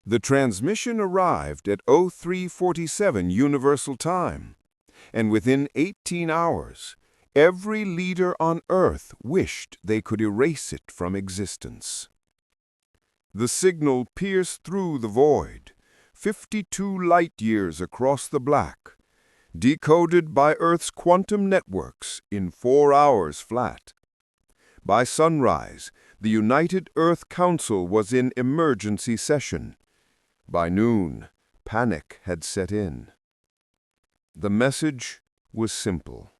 The transmission arrived at 0347 Universal Time, and within 18 hours, every leader on Earth wished they could erase it from existence. The signal pierced through the void, 52 light-years across the black, decoded by Earth's quantum networks in 4 hours flat. By sunrise, the United Earth Council was in emergency session. By noon, panic had set in. The message was simple,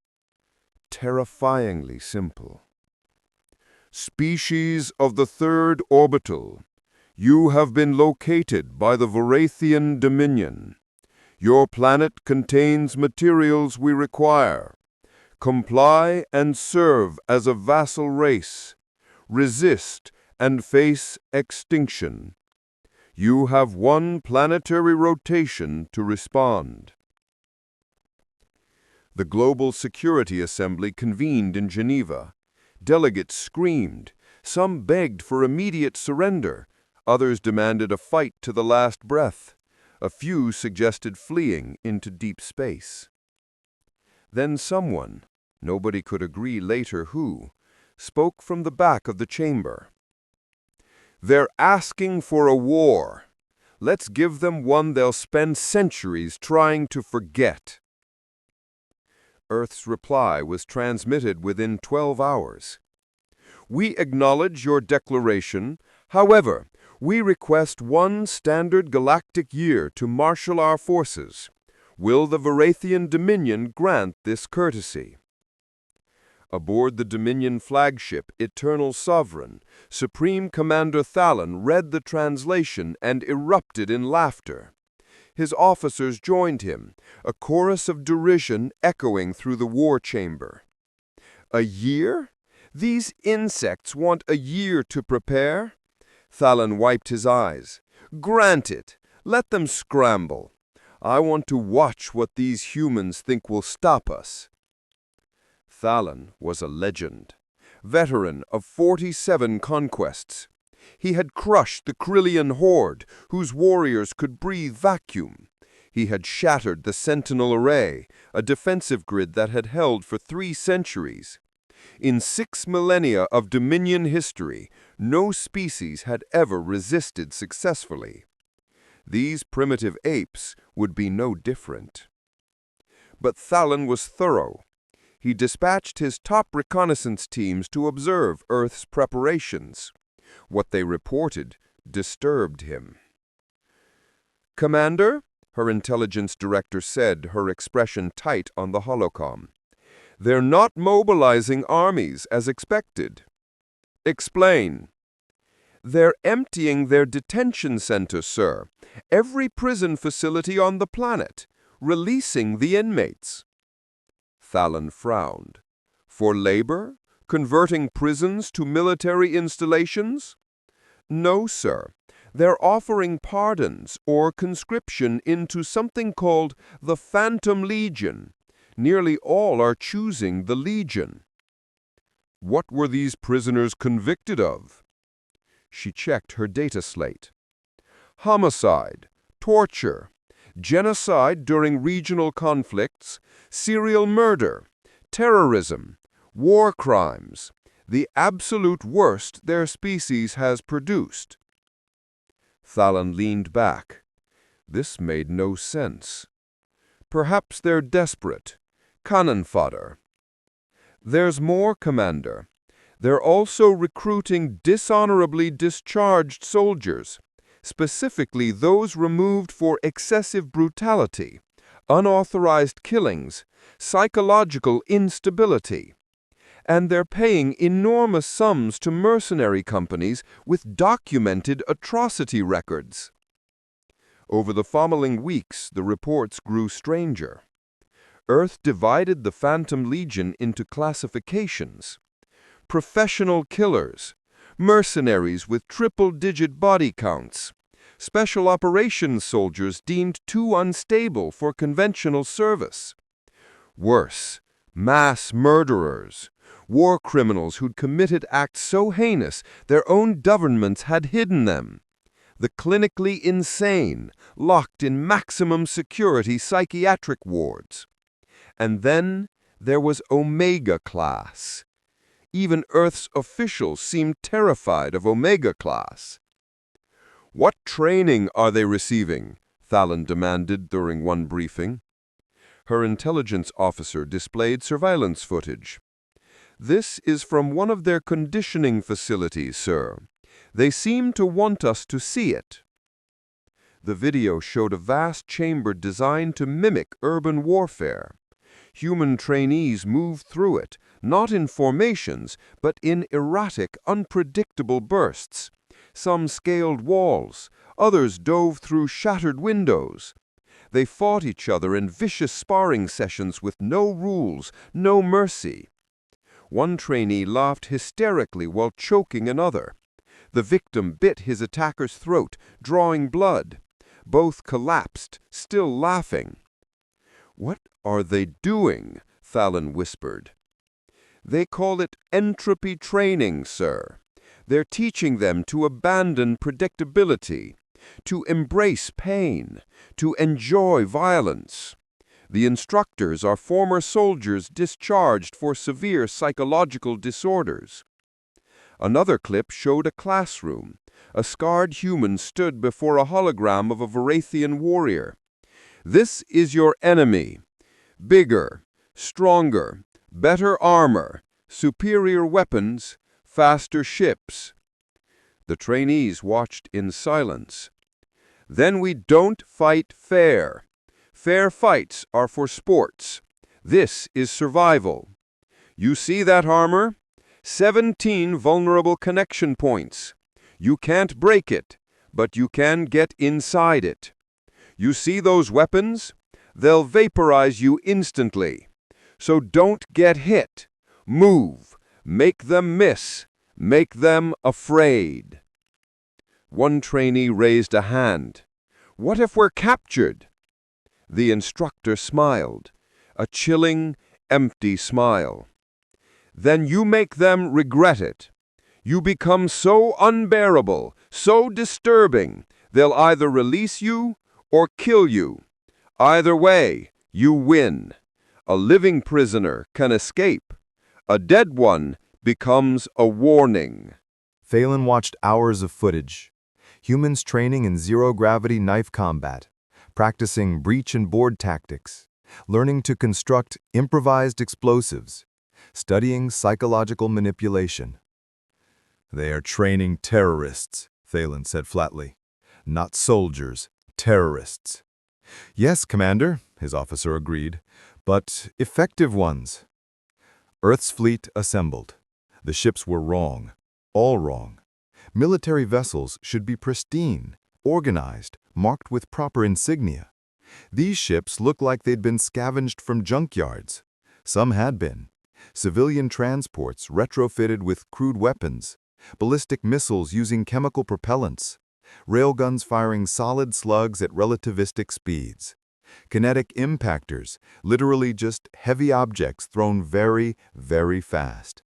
terrifyingly simple. Species of the third orbital, you have been located by the Varathian Dominion. Your planet contains materials we require. Comply and serve as a vassal race. Resist and face extinction. You have 1 planetary rotation to respond. The Global Security Assembly convened in Geneva. Delegates screamed. Some begged for immediate surrender. Others demanded a fight to the last breath. A few suggested fleeing into deep space. Then someone, nobody could agree later who, spoke from the back of the chamber. They're asking for a war. Let's give them one they'll spend centuries trying to forget. Earth's reply was transmitted within 12 hours. We acknowledge your declaration. However, we request 1 standard galactic year to marshal our forces. Will the Varathian Dominion grant this courtesy? Aboard the Dominion flagship, Eternal Sovereign, Supreme Commander Thalon read the translation and erupted in laughter. His officers joined him, a chorus of derision echoing through the war chamber. A year? These insects want a year to prepare? Thalon wiped his eyes. Grant it. Let them scramble. I want to watch what these humans think will stop us. Thalon was a legend, veteran of 47 conquests. He had crushed the Krillian horde, whose warriors could breathe vacuum. He had shattered the Sentinel Array, a defensive grid that had held for 3 centuries. In 6 millennia of Dominion history, no species had ever resisted successfully. These primitive apes would be no different. But Thalon was thorough. He dispatched his top reconnaissance teams to observe Earth's preparations. What they reported disturbed him. Commander, her intelligence director said, her expression tight on the holocom. They're not mobilizing armies as expected. Explain. They're emptying their detention center, sir. Every prison facility on the planet, releasing the inmates. Thalon frowned. For labor? Converting prisons to military installations? No, sir. They're offering pardons or conscription into something called the Phantom Legion. Nearly all are choosing the Legion. What were these prisoners convicted of? She checked her data slate. Homicide, torture, genocide during regional conflicts, serial murder, terrorism, war crimes, the absolute worst their species has produced. Thalon leaned back. This made no sense. Perhaps they're desperate. Cannon fodder. There's more, Commander. They're also recruiting dishonorably discharged soldiers, specifically those removed for excessive brutality, unauthorized killings, psychological instability. And they're paying enormous sums to mercenary companies with documented atrocity records. Over the following weeks, the reports grew stranger. Earth divided the Phantom Legion into classifications. Professional killers, mercenaries with triple-digit body counts, special operations soldiers deemed too unstable for conventional service. Worse, mass murderers, war criminals who'd committed acts so heinous their own governments had hidden them. the clinically insane, locked in maximum security psychiatric wards. And then there was Omega Class. Even Earth's officials seemed terrified of Omega Class. "What training are they receiving?" Thalen demanded during one briefing. Her intelligence officer displayed surveillance footage. "This is from one of their conditioning facilities, sir. They seem to want us to see it." The video showed a vast chamber designed to mimic urban warfare. Human trainees moved through it, not in formations, but in erratic, unpredictable bursts. Some scaled walls, others dove through shattered windows. They fought each other in vicious sparring sessions with no rules, no mercy. One trainee laughed hysterically while choking another. The victim bit his attacker's throat, drawing blood. Both collapsed, still laughing. "What are they doing?" Thalen whispered. "They call it entropy training, sir. They're teaching them to abandon predictability, to embrace pain, to enjoy violence. The instructors are former soldiers discharged for severe psychological disorders." Another clip showed a classroom. A scarred human stood before a hologram of a Varathian warrior. "This is your enemy. Bigger, stronger, better armor, superior weapons, faster ships." The trainees watched in silence. "Then we don't fight fair. Fair fights are for sports. This is survival. You see that armor? 17 vulnerable connection points. You can't break it, but you can get inside it. You see those weapons? They'll vaporize you instantly. So don't get hit. Move. Make them miss. Make them afraid." One trainee raised a hand. "What if we're captured?" The instructor smiled, a chilling, empty smile. "Then you make them regret it. You become so unbearable, so disturbing, they'll either release you or kill you. Either way, you win. A living prisoner can escape. A dead one becomes a warning." Thalen watched hours of footage. Humans training in zero-gravity knife combat, practicing breach and board tactics, learning to construct improvised explosives, studying psychological manipulation. "They are training terrorists," Thalen said flatly. "Not soldiers, terrorists." "Yes, Commander," his officer agreed, "but effective ones." Earth's fleet assembled. The ships were wrong, all wrong. Military vessels should be pristine, organized, marked with proper insignia. These ships looked like they'd been scavenged from junkyards. Some had been. Civilian transports retrofitted with crude weapons, ballistic missiles using chemical propellants, railguns firing solid slugs at relativistic speeds, kinetic impactors, literally just heavy objects thrown very, very fast.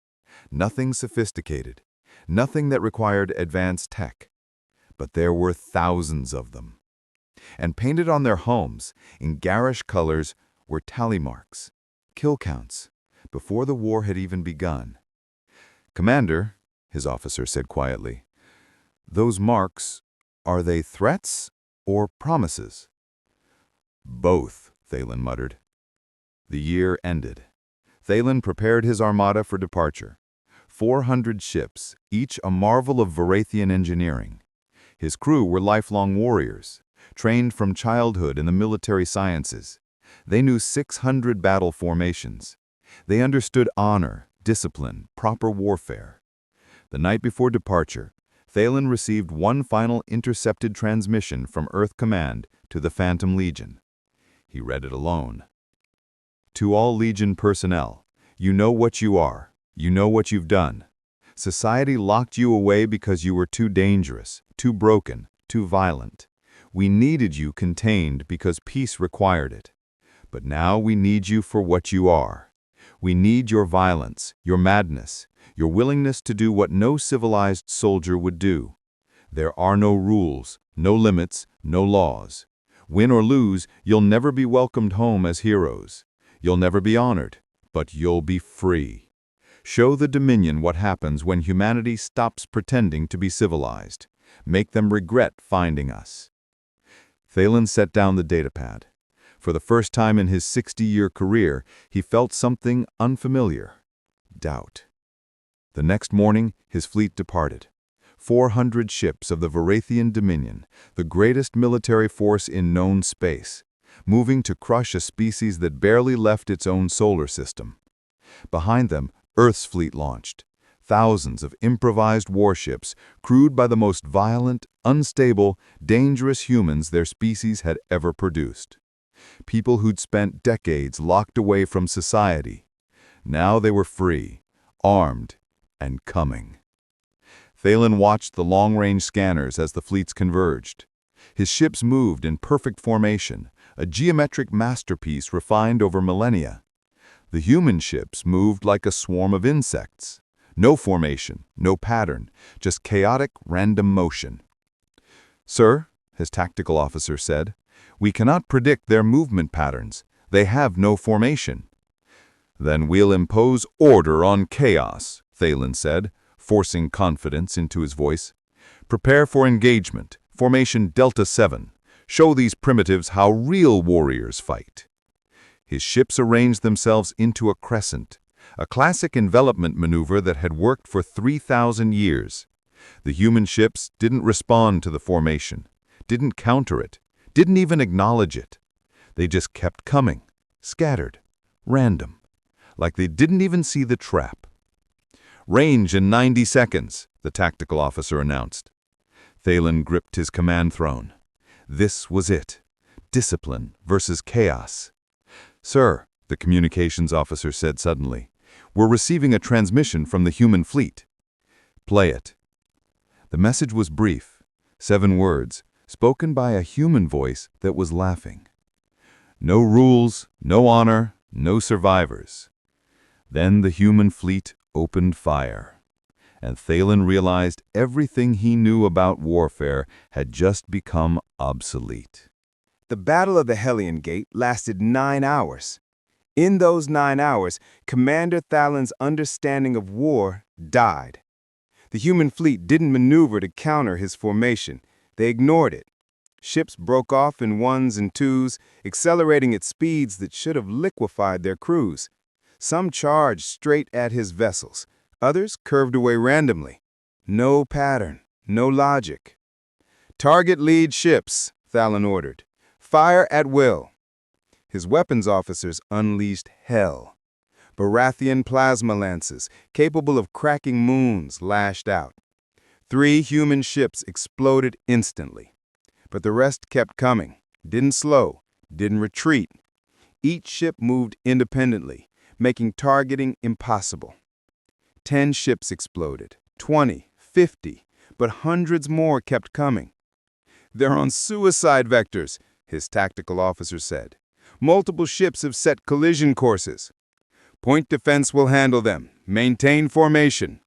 Nothing sophisticated, nothing that required advanced tech. But there were thousands of them. And painted on their homes, in garish colors, were tally marks, kill counts, before the war had even begun. "Commander," his officer said quietly, "those marks, are they threats or promises?" "Both," Thalen muttered. The year ended. Thalen prepared his armada for departure. 400 ships, each a marvel of Varathian engineering. His crew were lifelong warriors, trained from childhood in the military sciences. They knew 600 battle formations. They understood honor, discipline, proper warfare. The night before departure, Thalen received one final intercepted transmission from Earth Command to the Phantom Legion. He read it alone. "To all Legion personnel, you know what you are. You know what you've done. Society locked you away because you were too dangerous, too broken, too violent. We needed you contained because peace required it. But now we need you for what you are. We need your violence, your madness, your willingness to do what no civilized soldier would do. There are no rules, no limits, no laws. Win or lose, you'll never be welcomed home as heroes. You'll never be honored, but you'll be free. Show the Dominion what happens when humanity stops pretending to be civilized. Make them regret finding us. Thalen set down the datapad. For the first time in his 60-year career, he felt something unfamiliar: doubt. The next morning, his fleet departed. 400 ships of the Varathian Dominion, the greatest military force in known space, moving to crush a species that barely left its own solar system. Behind them, Earth's fleet launched. Thousands of improvised warships, crewed by the most violent, unstable, dangerous humans their species had ever produced. People who'd spent decades locked away from society. Now they were free, armed, and coming. Thalen watched the long-range scanners as the fleets converged. His ships moved in perfect formation, a geometric masterpiece refined over millennia. The human ships moved like a swarm of insects. No formation, no pattern, just chaotic, random motion. "Sir," his tactical officer said, "we cannot predict their movement patterns. They have no formation." "Then we'll impose order on chaos," Thalen said, forcing confidence into his voice. "Prepare for engagement. Formation Delta 7. Show these primitives how real warriors fight." His ships arranged themselves into a crescent, a classic envelopment maneuver that had worked for 3,000 years. The human ships didn't respond to the formation, didn't counter it, didn't even acknowledge it. They just kept coming, scattered, random, like they didn't even see the trap. "Range in 90 seconds, the tactical officer announced. Thalen gripped his command throne. This was it. Discipline versus chaos. "Sir," the communications officer said suddenly, "we're receiving a transmission from the human fleet." "Play it." The message was brief, 7 words, spoken by a human voice that was laughing. No rules, no honor, no survivors. Then the human fleet opened fire, and Thalen realized everything he knew about warfare had just become obsolete. The Battle of the Hellion Gate lasted 9 hours. In those 9 hours, Commander Thalen's understanding of war died. The human fleet didn't maneuver to counter his formation. They ignored it. Ships broke off in 1s and 2s, accelerating at speeds that should have liquefied their crews. Some charged straight at his vessels. Others curved away randomly. No pattern, no logic. "Target lead ships," Thalen ordered. "Fire at will." His weapons officers unleashed hell. Varathian plasma lances, capable of cracking moons, lashed out. 3 human ships exploded instantly. But the rest kept coming, didn't slow, didn't retreat. Each ship moved independently, making targeting impossible. 10 ships exploded, 20, 50, but hundreds more kept coming. "They're on suicide vectors," his tactical officer said. "Multiple ships have set collision courses. Point defense will handle them. Maintain formation."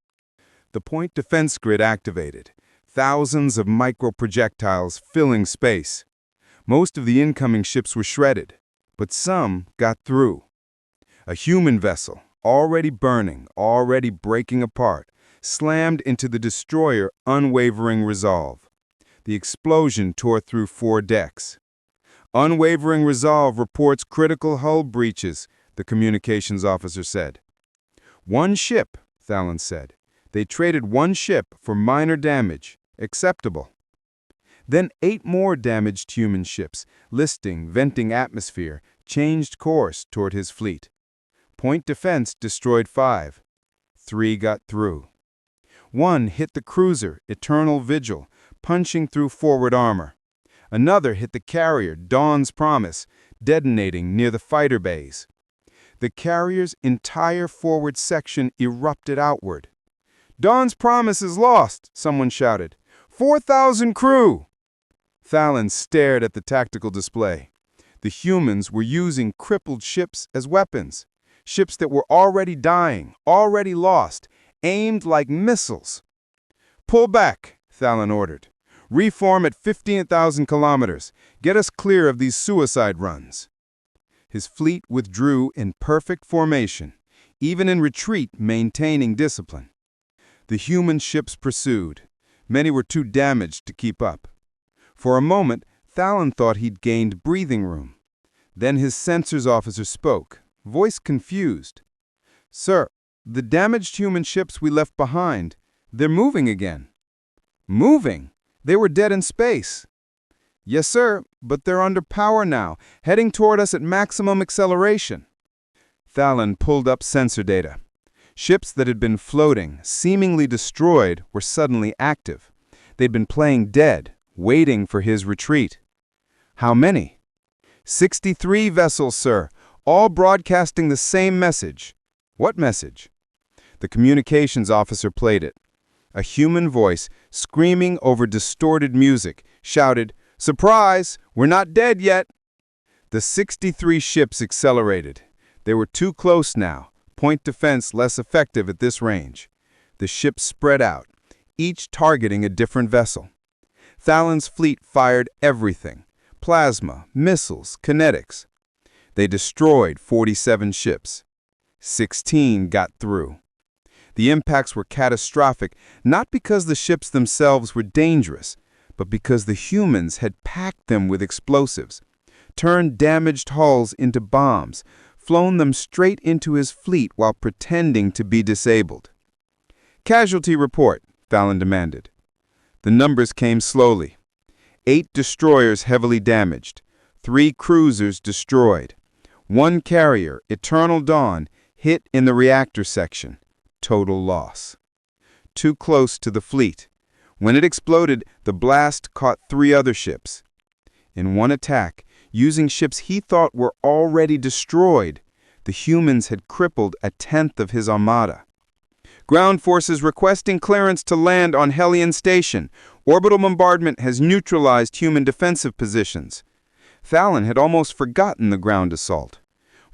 The point defense grid activated, thousands of micro-projectiles filling space. Most of the incoming ships were shredded, but some got through. A human vessel, already burning, already breaking apart, slammed into the destroyer Unwavering Resolve. The explosion tore through 4 decks. "Unwavering Resolve reports critical hull breaches," the communications officer said. "1 ship," Thalen said. "They traded 1 ship for minor damage. Acceptable." Then 8 more damaged human ships, listing, venting atmosphere, changed course toward his fleet. Point defense destroyed 5. 3 got through. 1 hit the cruiser, Eternal Vigil, punching through forward armor. Another hit the carrier, Dawn's Promise, detonating near the fighter bays. The carrier's entire forward section erupted outward. "Dawn's Promise is lost," someone shouted. 4,000 crew! Thalen stared at the tactical display. The humans were using crippled ships as weapons. Ships that were already dying, already lost, aimed like missiles. "Pull back," Thalen ordered. Reform at 15,000 kilometers. Get us clear of these suicide runs. His fleet withdrew in perfect formation, even in retreat maintaining discipline. The human ships pursued. Many were too damaged to keep up. For a moment, Thalon thought he'd gained breathing room. Then his sensors officer spoke, voice confused. "Sir, the damaged human ships we left behind, they're moving again." "Moving? They were dead in space." "Yes, sir, but they're under power now, heading toward us at maximum acceleration." Thalon pulled up sensor data. Ships that had been floating, seemingly destroyed, were suddenly active. They'd been playing dead, waiting for his retreat. "How many?" 63 vessels, sir, all broadcasting the same message." "What message?" The communications officer played it. A human voice, screaming over distorted music, shouted, "Surprise! We're not dead yet!" The 63 ships accelerated. They were too close now, point defense less effective at this range. The ships spread out, each targeting a different vessel. Thalon's fleet fired everything: plasma, missiles, kinetics. They destroyed 47 ships. 16 got through. The impacts were catastrophic, not because the ships themselves were dangerous, but because the humans had packed them with explosives, turned damaged hulls into bombs, flown them straight into his fleet while pretending to be disabled. "Casualty report," Thalon demanded. The numbers came slowly. 8 destroyers heavily damaged, 3 cruisers destroyed. 1 carrier, Eternal Dawn, hit in the reactor section. Total loss. Too close to the fleet. When it exploded, the blast caught 3 other ships. In one attack, using ships he thought were already destroyed, the humans had crippled a tenth of his armada. "Ground forces requesting clearance to land on Hellion Station. Orbital bombardment has neutralized human defensive positions." Thalon had almost forgotten the ground assault.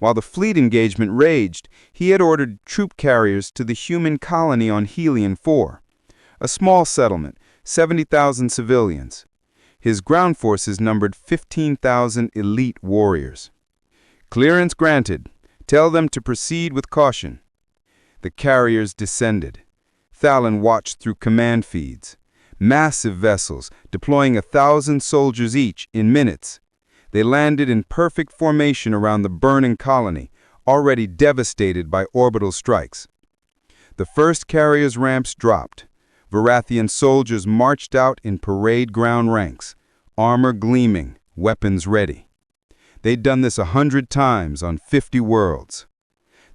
While the fleet engagement raged, he had ordered troop carriers to the human colony on Helion 4. A small settlement, 70,000 civilians. His ground forces numbered 15,000 elite warriors. "Clearance granted. Tell them to proceed with caution." The carriers descended. Thalon watched through command feeds. Massive vessels, deploying 1,000 soldiers each in minutes. They landed in perfect formation around the burning colony, already devastated by orbital strikes. The first carrier's ramps dropped. Varathian soldiers marched out in parade ground ranks, armor gleaming, weapons ready. They'd done this 100 times on 50 worlds.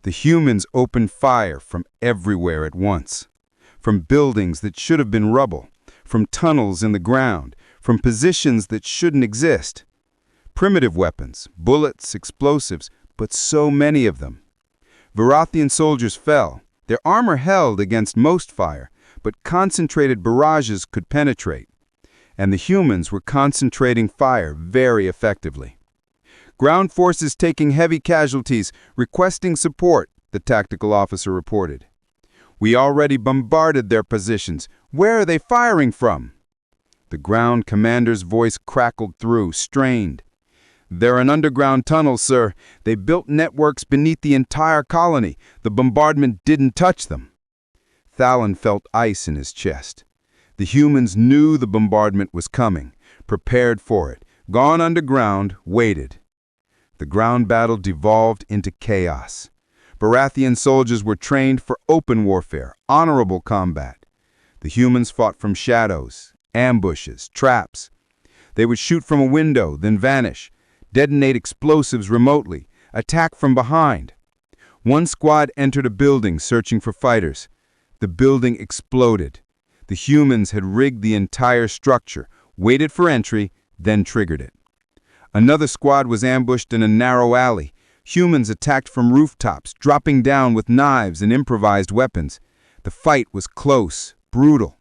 The humans opened fire from everywhere at once. From buildings that should have been rubble, from tunnels in the ground, from positions that shouldn't exist. Primitive weapons, bullets, explosives, but so many of them. Varathian soldiers fell. Their armor held against most fire, but concentrated barrages could penetrate. And the humans were concentrating fire very effectively. "Ground forces taking heavy casualties, requesting support," the tactical officer reported. "We already bombarded their positions. Where are they firing from?" The ground commander's voice crackled through, strained. "They're an underground tunnel, sir. They built networks beneath the entire colony. The bombardment didn't touch them." Thalon felt ice in his chest. The humans knew the bombardment was coming, prepared for it, gone underground, waited. The ground battle devolved into chaos. Varathian soldiers were trained for open warfare, honorable combat. The humans fought from shadows, ambushes, traps. They would shoot from a window, then vanish, detonate explosives remotely, attack from behind. One squad entered a building searching for fighters. The building exploded. The humans had rigged the entire structure, waited for entry, then triggered it. Another squad was ambushed in a narrow alley. Humans attacked from rooftops, dropping down with knives and improvised weapons. The fight was close, brutal.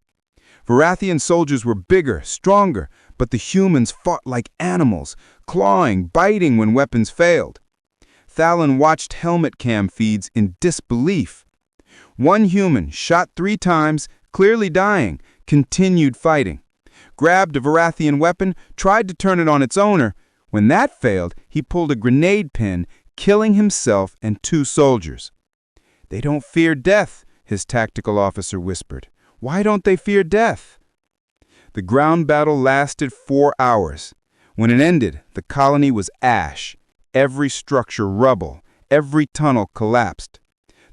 Varathian soldiers were bigger, stronger, but the humans fought like animals, clawing, biting when weapons failed. Thalon watched helmet cam feeds in disbelief. One human, shot 3 times, clearly dying, continued fighting. grabbed a Varathian weapon, tried to turn it on its owner. When that failed, he pulled a grenade pin, killing himself and 2 soldiers. "They don't fear death," his tactical officer whispered. "Why don't they fear death?" The ground battle lasted 4 hours. When it ended, the colony was ash, every structure rubble, every tunnel collapsed.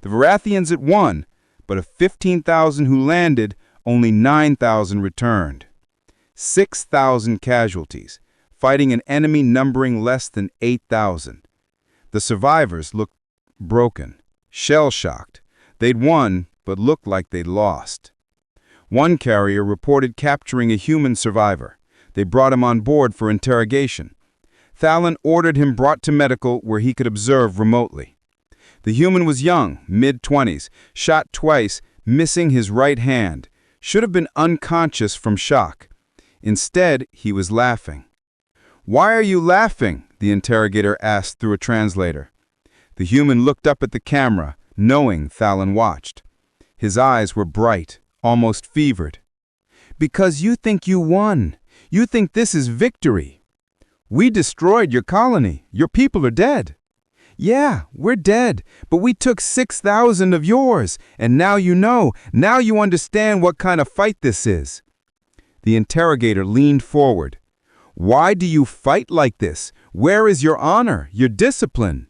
The Varathians had won, but of 15,000 who landed, only 9,000 returned. 6,000 casualties, fighting an enemy numbering less than 8,000. The survivors looked broken, shell-shocked. They'd won, but looked like they'd lost. One carrier reported capturing a human survivor. They brought him on board for interrogation. Thalon ordered him brought to medical where he could observe remotely. The human was young, mid-20s, shot twice, missing his right hand. Should have been unconscious from shock. Instead, he was laughing. "Why are you laughing?" the interrogator asked through a translator. The human looked up at the camera, knowing Thalon watched. His eyes were bright, almost fevered. "Because you think you won. You think this is victory. We destroyed your colony. Your people are dead." "Yeah, we're dead, but we took 6,000 of yours, and now you know, now you understand what kind of fight this is." The interrogator leaned forward. "Why do you fight like this? Where is your honor, your discipline?"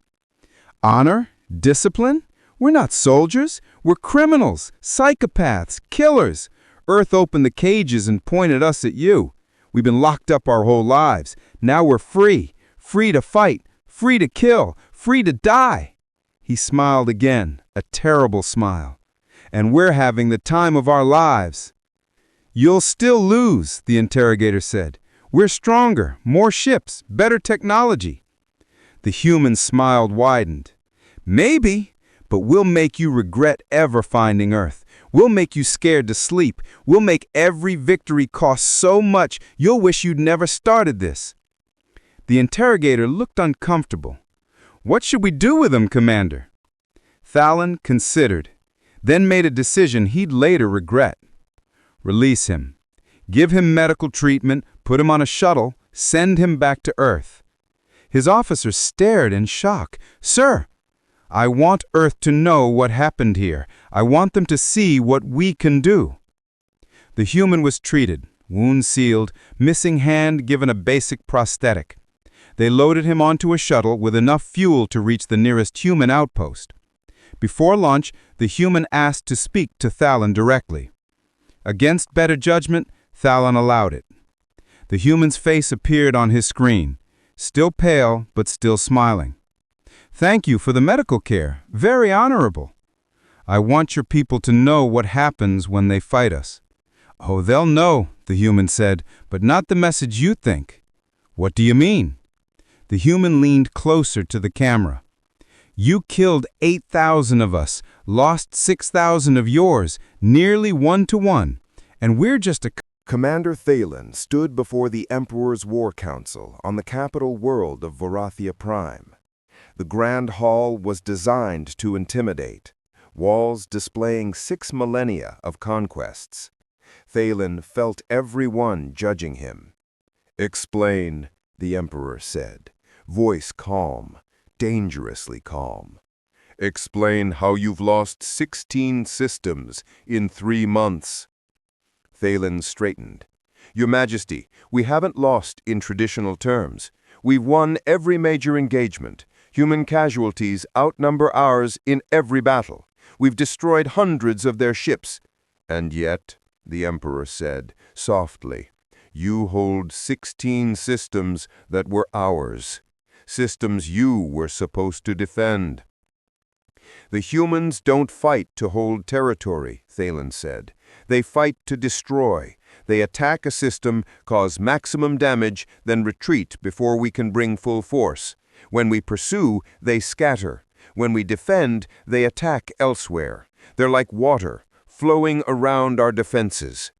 "Honor? Discipline? We're not soldiers. We're criminals, psychopaths, killers. Earth opened the cages and pointed us at you. We've been locked up our whole lives. Now we're free, free to fight, free to kill, free to die." He smiled again, a terrible smile. "And we're having the time of our lives." "You'll still lose," the interrogator said. "We're stronger, more ships, better technology." The human smile widened. "Maybe, but we'll make you regret ever finding Earth. We'll make you scared to sleep. We'll make every victory cost so much you'll wish you'd never started this." The interrogator looked uncomfortable. "What should we do with him, Commander?" Thalon considered, then made a decision he'd later regret. Release him. Give him medical treatment, put him on a shuttle, send him back to Earth. His officer stared in shock. "Sir, I want Earth to know what happened here. I want them to see what we can do." The human was treated, wound sealed, missing hand given a basic prosthetic. They loaded him onto a shuttle with enough fuel to reach the nearest human outpost. Before launch, the human asked to speak to Thalon directly. Against better judgment, Thalon allowed it. The human's face appeared on his screen, still pale but still smiling. "Thank you for the medical care. Very honorable. I want your people to know what happens when they fight us." "Oh, they'll know," the human said, "but not the message you think." "What do you mean?" The human leaned closer to the camera. "You killed 8,000 of us, lost 6,000 of yours, nearly 1-to-1, and we're just a..." Commander Thalon stood before the Emperor's War Council on the capital world of Varathia Prime. The Grand Hall was designed to intimidate, walls displaying 6 millennia of conquests. Thalon felt everyone judging him. "Explain," the Emperor said, voice calm, dangerously calm. "Explain how you've lost 16 systems in 3 months." Thalon straightened. "Your Majesty, we haven't lost in traditional terms. We've won every major engagement. Human casualties outnumber ours in every battle. We've destroyed hundreds of their ships. And yet," the Emperor said, softly, "you hold 16 systems that were ours. Systems you were supposed to defend." "The humans don't fight to hold territory," Thalon said. "They fight to destroy. They attack a system, cause maximum damage, then retreat before we can bring full force. When we pursue, they scatter. When we defend, they attack elsewhere. They're like water, flowing around our defenses."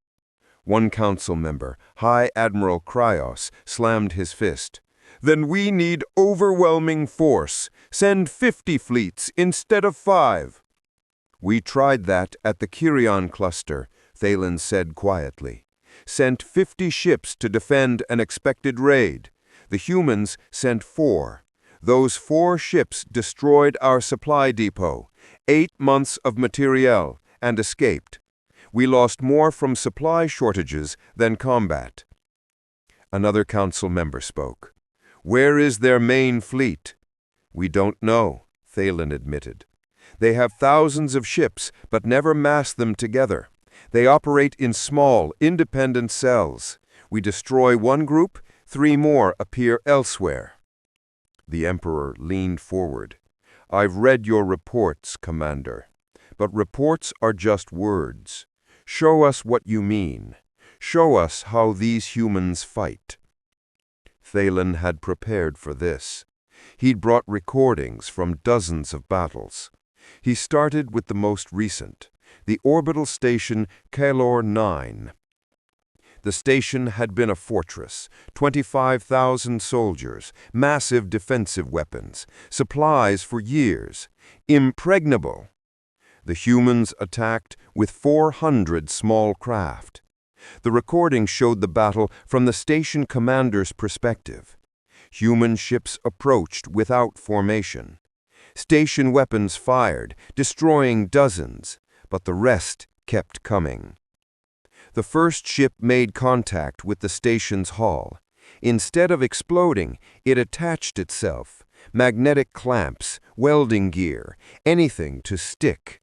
One council member, High Admiral Kryos, slammed his fist. "Then we need overwhelming force. Send 50 fleets instead of 5. "We tried that at the Kirion cluster," Thalon said quietly. sent 50 ships to defend an expected raid. The humans sent 4. Those 4 ships destroyed our supply depot, 8 months of materiel, and escaped. We lost more from supply shortages than combat. Another council member spoke. Where is their main fleet? We don't know, Thalen admitted. They have thousands of ships, but never mass them together. They operate in small, independent cells. We destroy one group, 3 more appear elsewhere. The Emperor leaned forward. I've read your reports, Commander. But reports are just words. Show us what you mean. Show us how these humans fight. Thalen had prepared for this. He'd brought recordings from dozens of battles. He started with the most recent, the orbital station Kalor 9. The station had been a fortress, 25,000 soldiers, massive defensive weapons, supplies for years, impregnable. The humans attacked with 400 small craft. The recording showed the battle from the station commander's perspective. Human ships approached without formation. Station weapons fired, destroying dozens, but the rest kept coming. The first ship made contact with the station's hull. Instead of exploding, it attached itself. Magnetic clamps, welding gear, anything to stick.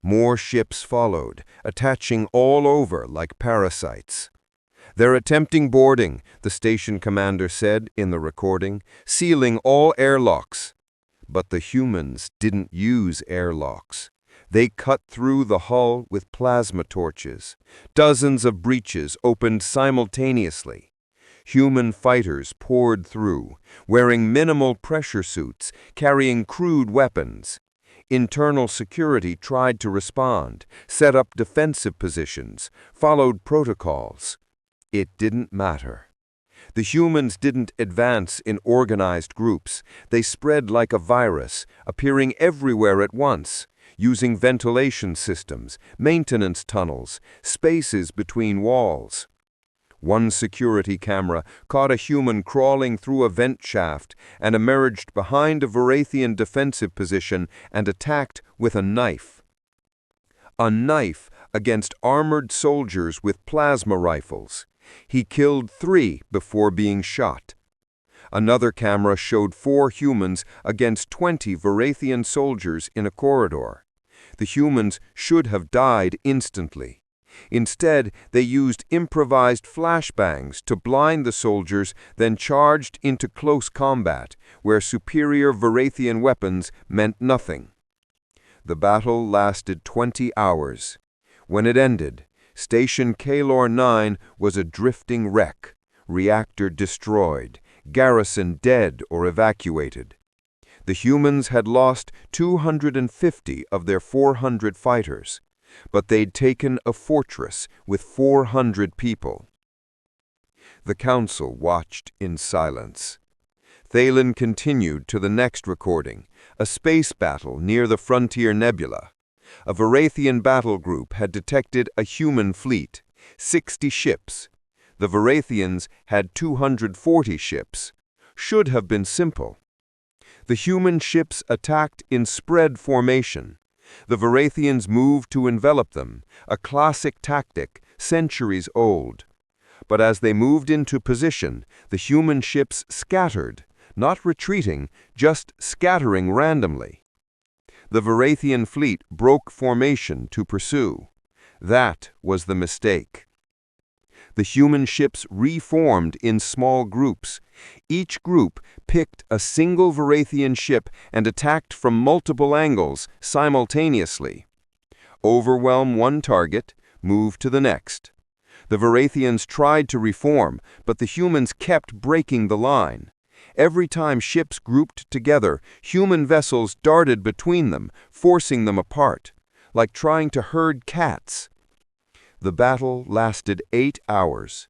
More ships followed, attaching all over like parasites. They're attempting boarding, the station commander said in the recording, sealing all airlocks. But the humans didn't use airlocks. They cut through the hull with plasma torches. Dozens of breaches opened simultaneously. Human fighters poured through, wearing minimal pressure suits, carrying crude weapons. Internal security tried to respond, set up defensive positions, followed protocols. It didn't matter. The humans didn't advance in organized groups. They spread like a virus, appearing everywhere at once, using ventilation systems, maintenance tunnels, spaces between walls. One security camera caught a human crawling through a vent shaft and emerged behind a Varathian defensive position and attacked with a knife. A knife against armored soldiers with plasma rifles. He killed 3 before being shot. Another camera showed 4 humans against 20 Varathian soldiers in a corridor. The humans should have died instantly. Instead, they used improvised flashbangs to blind the soldiers, then charged into close combat, where superior Varathian weapons meant nothing. The battle lasted 20 hours. When it ended, Station Kalor 9 was a drifting wreck, reactor destroyed, garrison dead or evacuated. The humans had lost 250 of their 400 fighters, but they'd taken a fortress with 400 people. The council watched in silence. Thalen continued to the next recording, a space battle near the Frontier Nebula. A Varathian battle group had detected a human fleet, 60 ships. The Varathians had 240 ships. Should have been simple. The human ships attacked in spread formation. The Varathians moved to envelop them, a classic tactic, centuries old. But as they moved into position, the human ships scattered, not retreating, just scattering randomly. The Varathian fleet broke formation to pursue. That was the mistake. The human ships reformed in small groups. Each group picked a single Varathian ship and attacked from multiple angles simultaneously. Overwhelm one target, move to the next. The Varathians tried to reform, but the humans kept breaking the line. Every time ships grouped together, human vessels darted between them, forcing them apart, like trying to herd cats. The battle lasted 8 hours.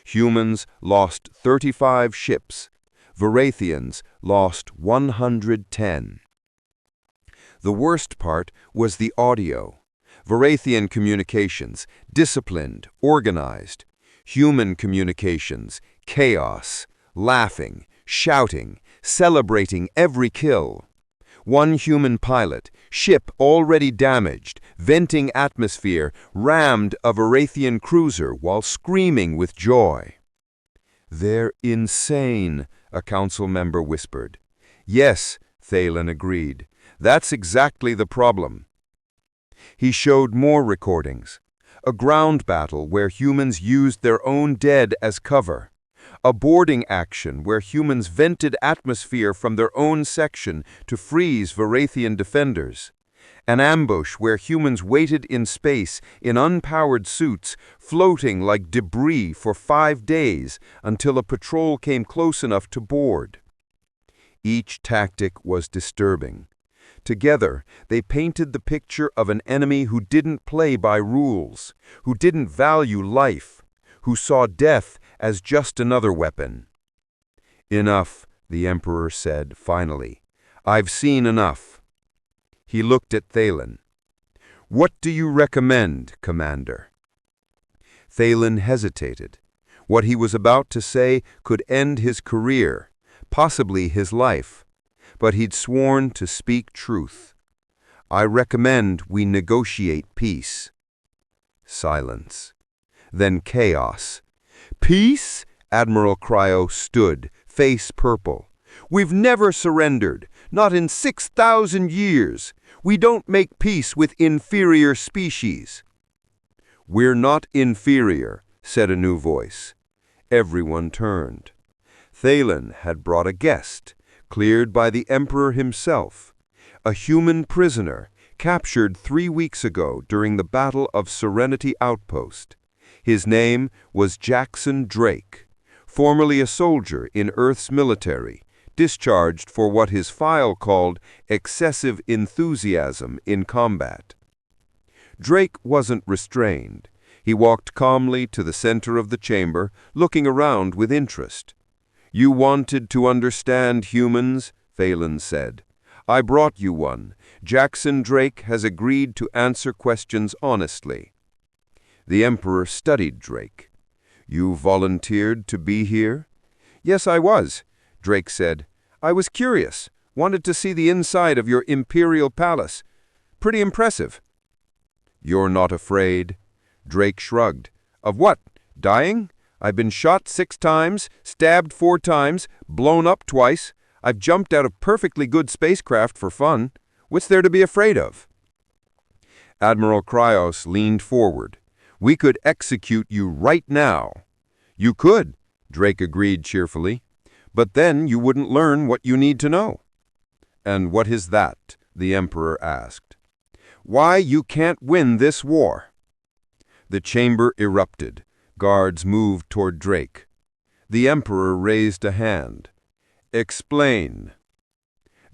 Humans lost 35 ships. Varathians lost 110. The worst part was the audio. Varathian communications, disciplined, organized. Human communications, chaos, laughing, shouting, celebrating every kill. One human pilot, ship already damaged, venting atmosphere, rammed a Varathian cruiser while screaming with joy. "They're insane," a council member whispered. "Yes," Thalen agreed. "That's exactly the problem." He showed more recordings. A ground battle where humans used their own dead as cover. A boarding action where humans vented atmosphere from their own section to freeze Varathian defenders. An ambush where humans waited in space in unpowered suits, floating like debris for 5 days until a patrol came close enough to board. Each tactic was disturbing. Together, they painted the picture of an enemy who didn't play by rules, who didn't value life, who saw death as just another weapon. "Enough," the Emperor said, finally. "I've seen enough." He looked at Thalen. "What do you recommend, Commander?" Thalen hesitated. What he was about to say could end his career, possibly his life. But he'd sworn to speak truth. "I recommend we negotiate peace." Silence. Then chaos. "Peace?" Admiral Cryo stood, face purple. "We've never surrendered, not in 6,000 years. We don't make peace with inferior species." "We're not inferior," said a new voice. Everyone turned. Thalen had brought a guest, cleared by the Emperor himself, a human prisoner captured 3 weeks ago during the Battle of Serenity Outpost. His name was Jackson Drake, formerly a soldier in Earth's military, discharged for what his file called excessive enthusiasm in combat. Drake wasn't restrained. He walked calmly to the center of the chamber, looking around with interest. "You wanted to understand humans," Thalen said. "I brought you one. Jackson Drake has agreed to answer questions honestly." The Emperor studied Drake. "You volunteered to be here?" "Yes, I was," Drake said. "I was curious, wanted to see the inside of your imperial palace. Pretty impressive." "You're not afraid?" Drake shrugged. "Of what? Dying? I've been shot 6 times, stabbed 4 times, blown up twice. I've jumped out of perfectly good spacecraft for fun. What's there to be afraid of?" Admiral Cryos leaned forward. "We could execute you right now." "You could," Drake agreed cheerfully. "But then you wouldn't learn what you need to know." "And what is that?" the Emperor asked. "Why you can't win this war." The chamber erupted. Guards moved toward Drake. The Emperor raised a hand. "Explain."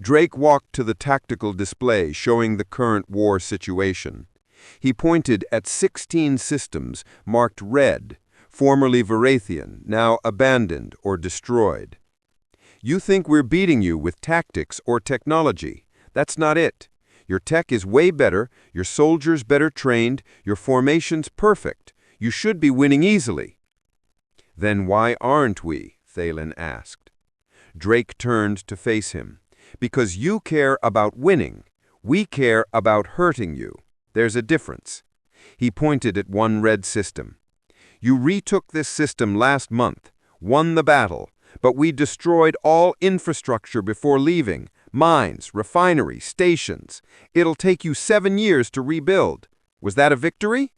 Drake walked to the tactical display showing the current war situation. He pointed at 16 systems marked red, formerly Varathian, now abandoned or destroyed. "You think we're beating you with tactics or technology. That's not it. Your tech is way better, your soldiers better trained, your formation's perfect. You should be winning easily." "Then why aren't we?" Thalen asked. Drake turned to face him. "Because you care about winning. We care about hurting you. There's a difference." He pointed at one red system. "You retook this system last month, won the battle, but we destroyed all infrastructure before leaving. Mines, refineries, stations. It'll take you 7 years to rebuild. Was that a victory?"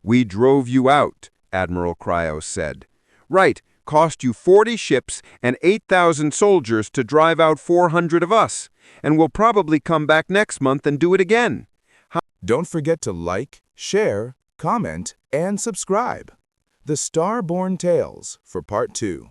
"We drove you out," Admiral Cryos said. "Right, cost you 40 ships and 8,000 soldiers to drive out 400 of us, and we'll probably come back next month and do it again." Don't forget to like, share, comment, and subscribe. The Starborn Tales for Part 2.